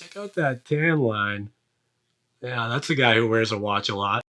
Check out that tan line. Yeah, that's a guy who wears a watch a lot.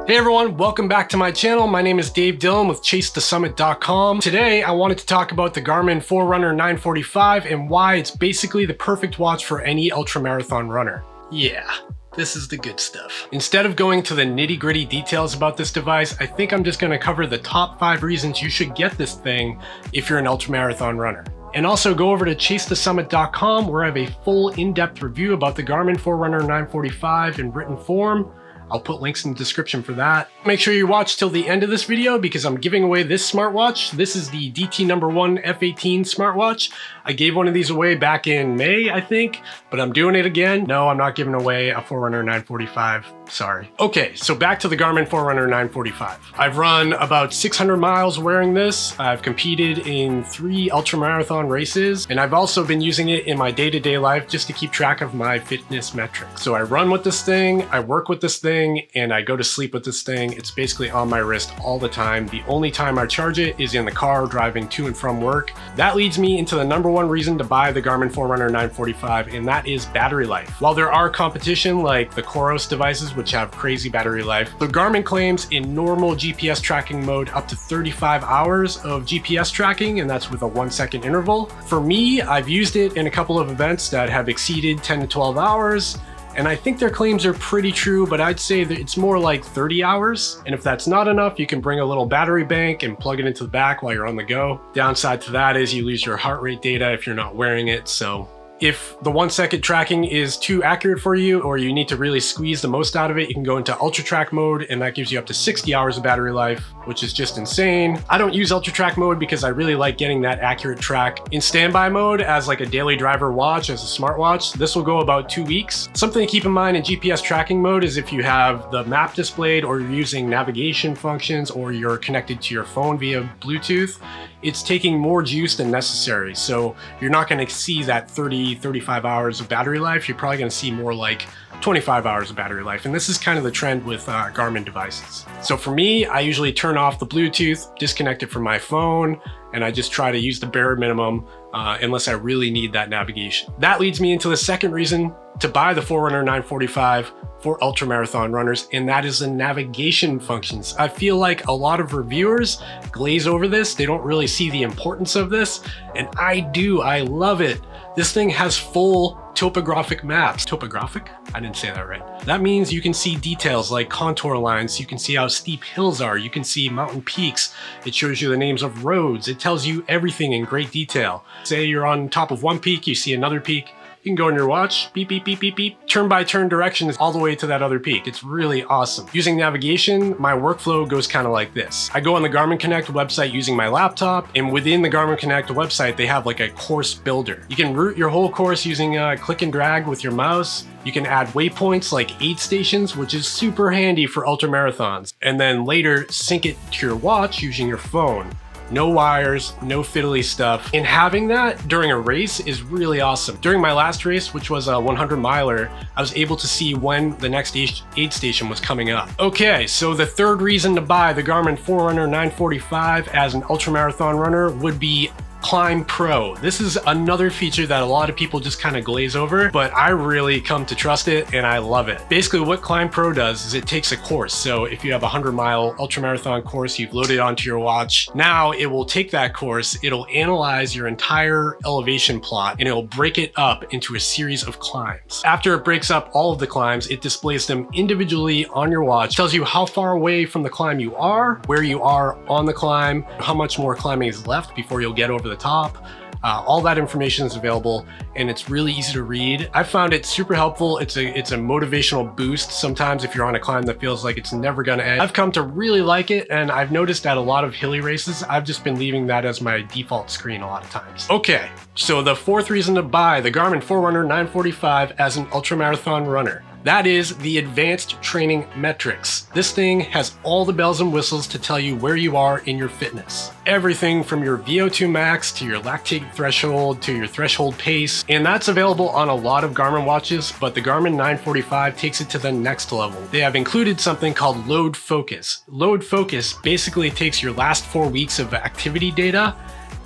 Hey everyone, welcome back to my channel. My name is Dave Dillon with ChaseTheSummit.com. Today, I wanted to talk about the Garmin Forerunner 945 and why it's basically the perfect watch for any ultramarathon runner. Yeah, this is the good stuff. Instead of going to the nitty-gritty details about this device, I think I'm just gonna cover the top 5 reasons you should get this thing if you're an ultramarathon runner. And also go over to ChaseTheSummit.com where I have a full in-depth review about the Garmin Forerunner 945 in written form. I'll put links in the description for that. Make sure you watch till the end of this video because I'm giving away this smartwatch. This is the DT #1 F18 smartwatch. I gave one of these away back in May, I think, but I'm doing it again. No, I'm not giving away a Forerunner 945, sorry. Okay, so back to the Garmin Forerunner 945. I've run about 600 miles wearing this. I've competed in 3 ultramarathon races, and I've also been using it in my day-to-day life just to keep track of my fitness metrics. So I run with this thing, I work with this thing, and I go to sleep with this thing. It's basically on my wrist all the time. The only time I charge it is in the car driving to and from work. That leads me into the #1 reason to buy the Garmin Forerunner 945, and that is battery life. While there are competition like the Coros devices, which have crazy battery life, the Garmin claims in normal GPS tracking mode up to 35 hours of GPS tracking, and that's with a 1-second interval. For me, I've used it in a couple of events that have exceeded 10 to 12 hours. And I think their claims are pretty true, but I'd say that it's more like 30 hours. And if that's not enough, you can bring a little battery bank and plug it into the back while you're on the go. Downside to that is you lose your heart rate data if you're not wearing it. So if the 1-second tracking is too accurate for you, or you need to really squeeze the most out of it, you can go into Ultra Track mode, and that gives you up to 60 hours of battery life, which is just insane. I don't use Ultra Track mode because I really like getting that accurate track. In standby mode, as like a daily driver watch, as a smartwatch, this will go about 2 weeks. Something to keep in mind in GPS tracking mode is if you have the map displayed, or you're using navigation functions, or you're connected to your phone via Bluetooth, it's taking more juice than necessary. So you're not gonna see that 35 hours of battery life. You're probably gonna see more like 25 hours of battery life. And this is kind of the trend with Garmin devices. So for me, I usually turn off the Bluetooth, disconnect it from my phone, and I just try to use the bare minimum unless I really need that navigation. That leads me into the second reason to buy the Forerunner 945 for ultramarathon runners, and that is the navigation functions. I feel like a lot of reviewers glaze over this. They don't really see the importance of this, and I do. I love it. This thing has full topographic maps. Topographic? I didn't say that right. That means you can see details like contour lines. You can see how steep hills are. You can see mountain peaks. It shows you the names of roads. It tells you everything in great detail. Say you're on top of one peak, you see another peak. You can go on your watch, beep, beep, beep, beep, beep, turn-by-turn directions all the way to that other peak. It's really awesome. Using navigation, my workflow goes kind of like this. I go on the Garmin Connect website using my laptop, and within the Garmin Connect website, they have like a course builder. You can route your whole course using click and drag with your mouse. You can add waypoints like aid stations, which is super handy for ultramarathons. And then later, sync it to your watch using your phone. No wires, no fiddly stuff. And having that during a race is really awesome. During my last race, which was a 100 miler, I was able to see when the next aid station was coming up. Okay, so the third reason to buy the Garmin Forerunner 945 as an ultramarathon runner would be Climb Pro. This is another feature that a lot of people just kind of glaze over, but I really come to trust it and I love it. Basically what Climb Pro does is it takes a course. So if you have a 100-mile ultramarathon course, you've loaded it onto your watch. Now it will take that course, it'll analyze your entire elevation plot, and it'll break it up into a series of climbs. After it breaks up all of the climbs, it displays them individually on your watch, tells you how far away from the climb you are, where you are on the climb, how much more climbing is left before you'll get over the top. All that information is available, and it's really easy to read. I found it super helpful. It's a motivational boost sometimes if you're on a climb that feels like it's never gonna end. I've come to really like it, and I've noticed at a lot of hilly races, I've just been leaving that as my default screen a lot of times. Okay, so the fourth reason to buy the Garmin Forerunner 945 as an ultramarathon runner. That is the Advanced Training Metrics. This thing has all the bells and whistles to tell you where you are in your fitness. Everything from your VO2 max to your lactate threshold to your threshold pace. And that's available on a lot of Garmin watches, but the Garmin 945 takes it to the next level. They have included something called Load Focus. Load Focus basically takes your last 4 weeks of activity data,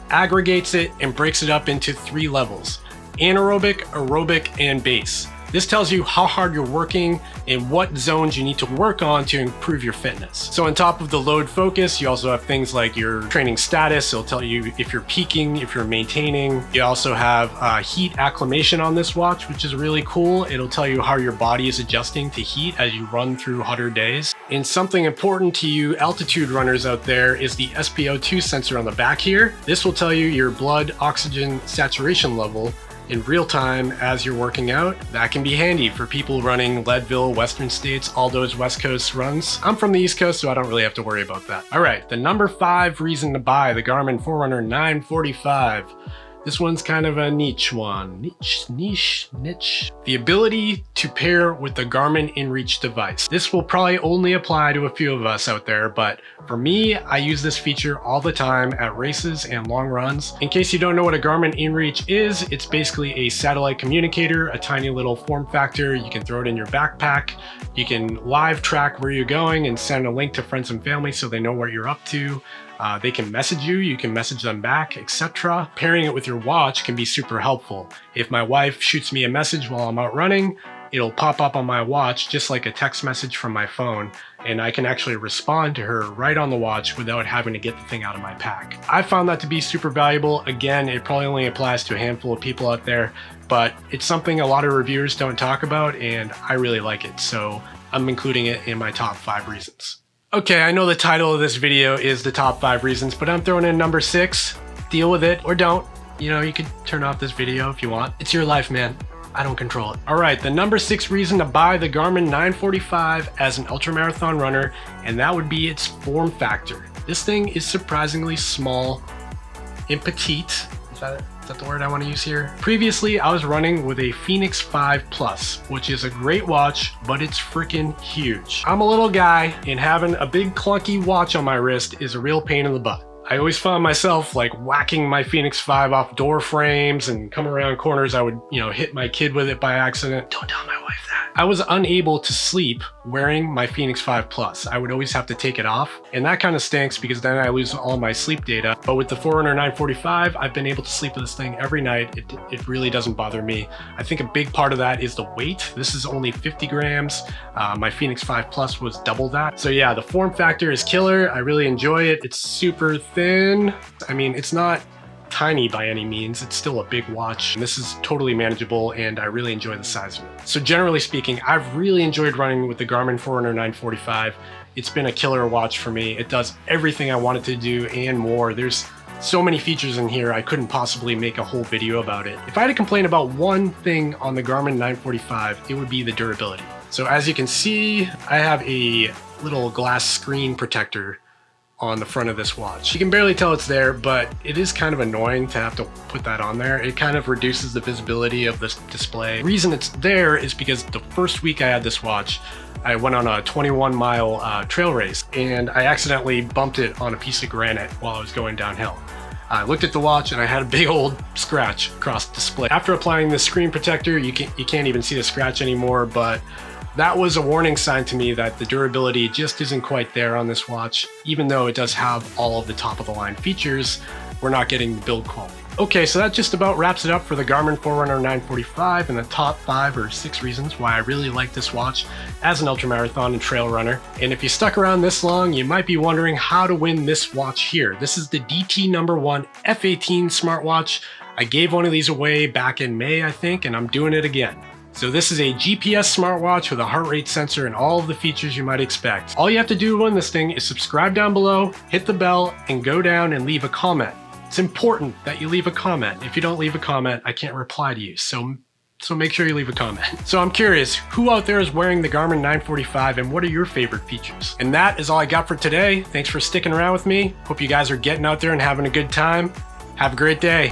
aggregates it, and breaks it up into 3 levels: anaerobic, aerobic, and base. This tells you how hard you're working and what zones you need to work on to improve your fitness. So on top of the load focus, you also have things like your training status. It'll tell you if you're peaking, if you're maintaining. You also have heat acclimation on this watch, which is really cool. It'll tell you how your body is adjusting to heat as you run through hotter days. And something important to you altitude runners out there is the SpO2 sensor on the back here. This will tell you your blood oxygen saturation level in real time as you're working out. That can be handy for people running Leadville, Western States, all those West Coast runs. I'm from the East Coast, so I don't really have to worry about that. All right, the number 5 reason to buy the Garmin Forerunner 945. This one's kind of a niche one. Niche. The ability to pair with the Garmin INREACH device. This will probably only apply to a few of us out there, but for me, I use this feature all the time at races and long runs. In case you don't know what a Garmin INREACH is, it's basically a satellite communicator, a tiny little form factor. You can throw it in your backpack. You can live track where you're going and send a link to friends and family so they know what you're up to. They can message you, you can message them back, etc. Pairing it with your watch can be super helpful. If my wife shoots me a message while I'm out running, it'll pop up on my watch just like a text message from my phone, and I can actually respond to her right on the watch without having to get the thing out of my pack. I found that to be super valuable. Again, it probably only applies to a handful of people out there, but it's something a lot of reviewers don't talk about, and I really like it, so I'm including it in my top 5 reasons. Okay, I know the title of this video is the top 5 reasons, but I'm throwing in number 6. Deal with it or don't. You know, you could turn off this video if you want. It's your life, man. I don't control it. All right, the number 6 reason to buy the Garmin 945 as an ultramarathon runner, and that would be its form factor. This thing is surprisingly small and petite. Is that the word I want to use here? Previously, I was running with a Fenix 5 Plus, which is a great watch, but it's freaking huge. I'm a little guy, and having a big clunky watch on my wrist is a real pain in the butt. I always found myself like whacking my Fenix 5 off door frames and come around corners. I would, hit my kid with it by accident. Don't tell my wife that. I was unable to sleep wearing my Fenix 5 Plus. I would always have to take it off, and that kind of stinks because then I lose all my sleep data. But with the Forerunner 945, I've been able to sleep with this thing every night. It really doesn't bother me. I think a big part of that is the weight. This is only 50 grams. My Fenix 5 Plus was double that. So yeah, the form factor is killer. I really enjoy it. It's super thin. I mean, it's not tiny by any means. It's still a big watch. This is totally manageable, and I really enjoy the size of it. So generally speaking, I've really enjoyed running with the Garmin Forerunner 945. It's been a killer watch for me. It does everything I wanted to do and more. There's so many features in here, I couldn't possibly make a whole video about it. If I had to complain about one thing on the Garmin 945, it would be the durability. So as you can see, I have a little glass screen protector on the front of this watch. You can barely tell it's there, but it is kind of annoying to have to put that on there. It kind of reduces the visibility of this display. The reason it's there is because the first week I had this watch, I went on a 21-mile trail race, and I accidentally bumped it on a piece of granite while I was going downhill. I looked at the watch and I had a big old scratch across the display. After applying the screen protector, you can't even see the scratch anymore, but that was a warning sign to me that the durability just isn't quite there on this watch. Even though it does have all of the top of the line features, we're not getting the build quality. Okay, so that just about wraps it up for the Garmin Forerunner 945 and the top 5 or 6 reasons why I really like this watch as an ultramarathon and trail runner. And if you stuck around this long, you might be wondering how to win this watch here. This is the DT #1 F18 smartwatch. I gave one of these away back in May, I think, and I'm doing it again. So this is a GPS smartwatch with a heart rate sensor and all of the features you might expect. All you have to do to win this thing is subscribe down below, hit the bell, and go down and leave a comment. It's important that you leave a comment. If you don't leave a comment, I can't reply to you. So make sure you leave a comment. So I'm curious, who out there is wearing the Garmin 945 and what are your favorite features? And that is all I got for today. Thanks for sticking around with me. Hope you guys are getting out there and having a good time. Have a great day.